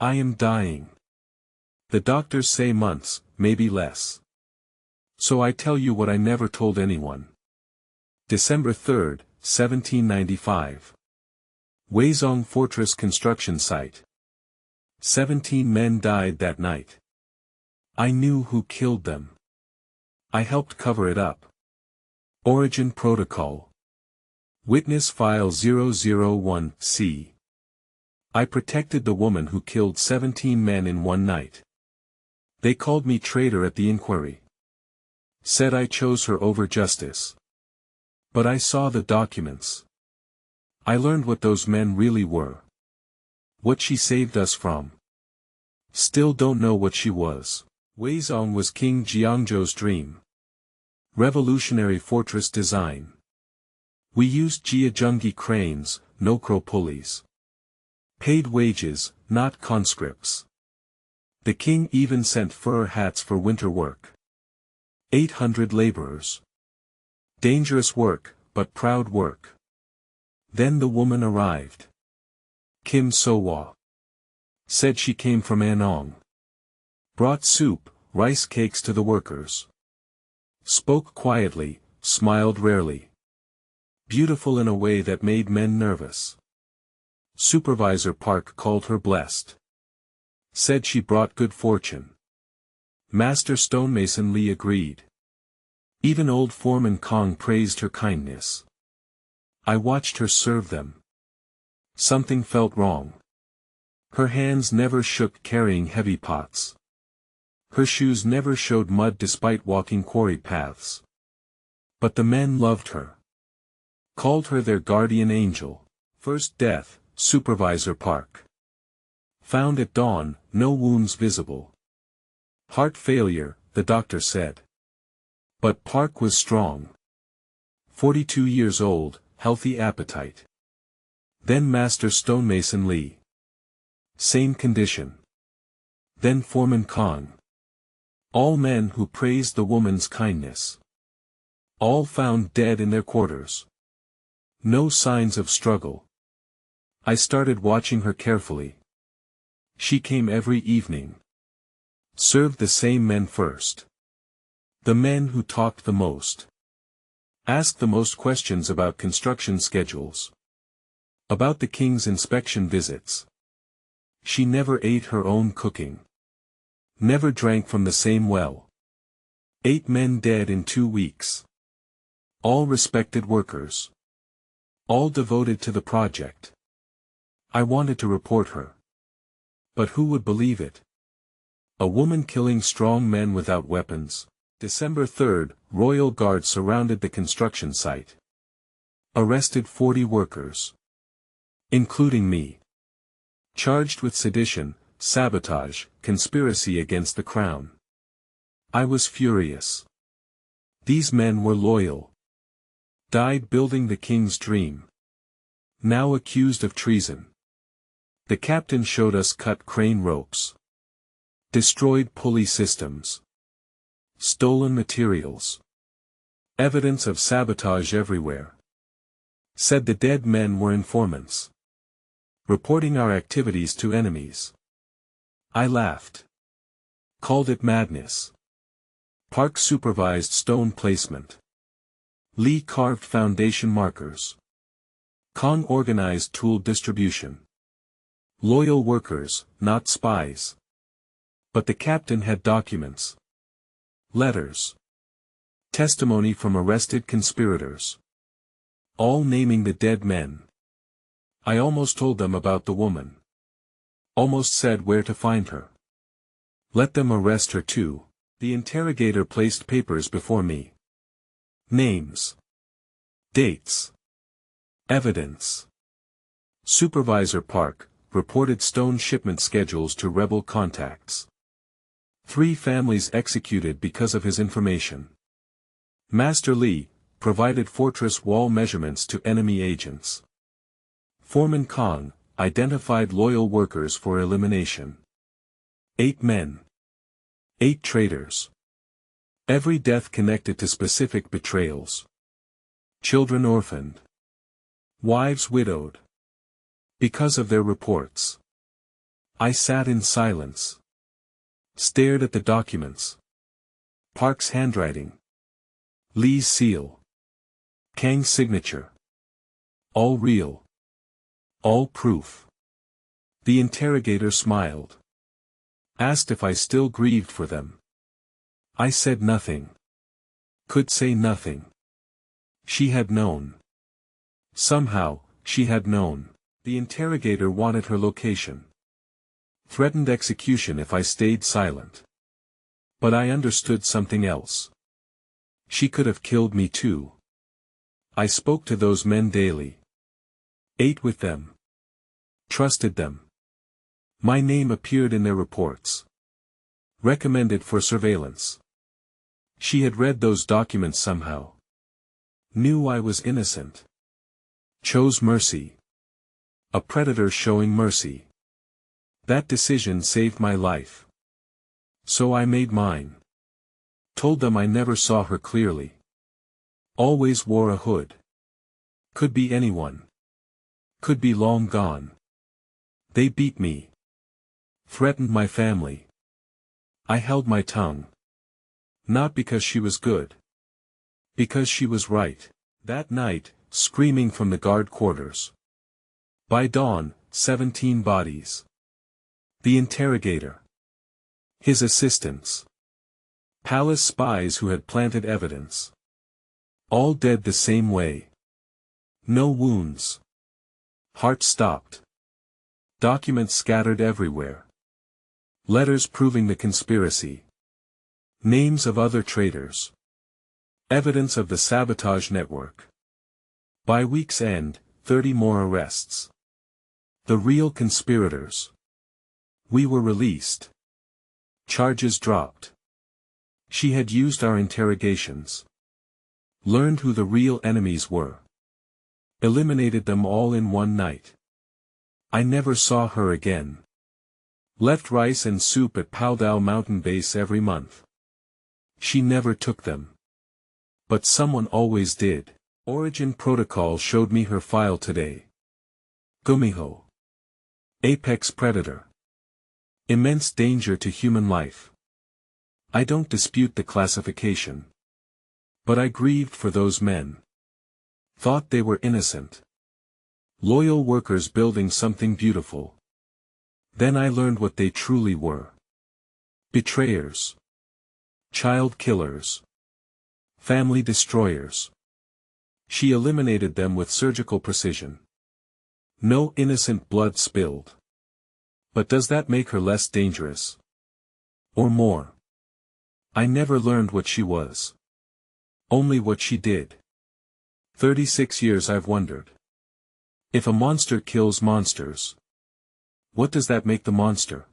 I am dying. The doctors say months, maybe less. So I tell you what I never told anyone. December 3, 1795. Hwaseong Fortress construction site. 17 men died that night. I knew who killed them. I helped cover it up. Origin Protocol. Witness File 001-C. I protected the woman who killed 17 men in one night. They called me traitor at the inquiry. Said I chose her over justice. But I saw the documents. I learned what those men really were. What she saved us from. Still don't know what she was. Hwaseong was King Jeongjo's dream. Revolutionary fortress design. We used Jeongi cranes, no-crow pulleys. Paid wages, not conscripts. The king even sent fur hats for winter work. 800 laborers. Dangerous work, but proud work. Then the woman arrived. Kim So-wa. Said she came from Anong. Brought soup, rice cakes to the workers. Spoke quietly, smiled rarely. Beautiful in a way that made men nervous. Supervisor Park called her blessed. Said she brought good fortune. Master stonemason Lee agreed. Even old foreman Kong praised her kindness. I watched her serve them. Something felt wrong. Her hands never shook carrying heavy pots. Her shoes never showed mud despite walking quarry paths. But the men loved her. Called her their guardian angel. First death, Supervisor Park. Found at dawn, no wounds visible. Heart failure, the doctor said. But Park was strong. 42 years old, healthy appetite. Then Master Stonemason Lee. Same condition. Then Foreman Kong. All men who praised the woman's kindness. All found dead in their quarters. No signs of struggle. I started watching her carefully. She came every evening. Served the same men first. The men who talked the most. Asked the most questions about construction schedules. About the king's inspection visits. She never ate her own cooking. Never drank from the same well. 8 men dead in 2 weeks. All respected workers. All devoted to the project. I wanted to report her. But who would believe it? A woman killing strong men without weapons. December 3, Royal Guard surrounded the construction site. Arrested 40 workers. Including me. Charged with sedition, sabotage, conspiracy against the crown. I was furious. These men were loyal. Died building the king's dream. Now accused of treason. The captain showed us cut crane ropes. Destroyed pulley systems. Stolen materials. Evidence of sabotage everywhere. Said the dead men were informants. Reporting our activities to enemies. I laughed. Called it madness. Park supervised stone placement. Lee carved foundation markers. Kong organized tool distribution. Loyal workers, not spies. But the captain had documents. Letters. Testimony from arrested conspirators. All naming the dead men. I almost told them about the woman. Almost said where to find her. Let them arrest her too. The interrogator placed papers before me. Names. Dates. Evidence. Supervisor Park reported stone shipment schedules to rebel contacts. 3 families executed because of his information. Master Lee provided fortress wall measurements to enemy agents. Foreman Kong identified loyal workers for elimination. 8 men. 8 traitors. Every death connected to specific betrayals. Children orphaned. Wives widowed. Because of their reports. I sat in silence. Stared at the documents. Park's handwriting. Lee's seal. Kang's signature. All real. All proof. The interrogator smiled. Asked if I still grieved for them. I said nothing. Could say nothing. She had known. Somehow, she had known. The interrogator wanted her location. Threatened execution if I stayed silent. But I understood something else. She could have killed me too. I spoke to those men daily. Ate with them. Trusted them. My name appeared in their reports. Recommended for surveillance. She had read those documents somehow. Knew I was innocent. Chose mercy. A predator showing mercy. That decision saved my life. So I made mine. Told them I never saw her clearly. Always wore a hood. Could be anyone. Could be long gone. They beat me. Threatened my family. I held my tongue. Not because she was good. Because she was right. That night, screaming from the guard quarters. By dawn, 17 bodies. The interrogator. His assistants. Palace spies who had planted evidence. All dead the same way. No wounds. Heart stopped. Documents scattered everywhere. Letters proving the conspiracy. Names of other traitors. Evidence of the sabotage network. By week's end, 30 more arrests. The real conspirators. We were released. Charges dropped. She had used our interrogations. Learned who the real enemies were. Eliminated them all in one night. I never saw her again. Left rice and soup at Powdal Mountain Base every month. She never took them. But someone always did. Origin Protocol showed me her file today. Gumiho. Apex predator. Immense danger to human life. I don't dispute the classification. But I grieved for those men. Thought they were innocent. Loyal workers building something beautiful. Then I learned what they truly were. Betrayers. Child killers. Family destroyers. She eliminated them with surgical precision. No innocent blood spilled. But does that make her less dangerous? Or more? I never learned what she was. Only what she did. 36 years I've wondered. If a monster kills monsters, what does that make the monster?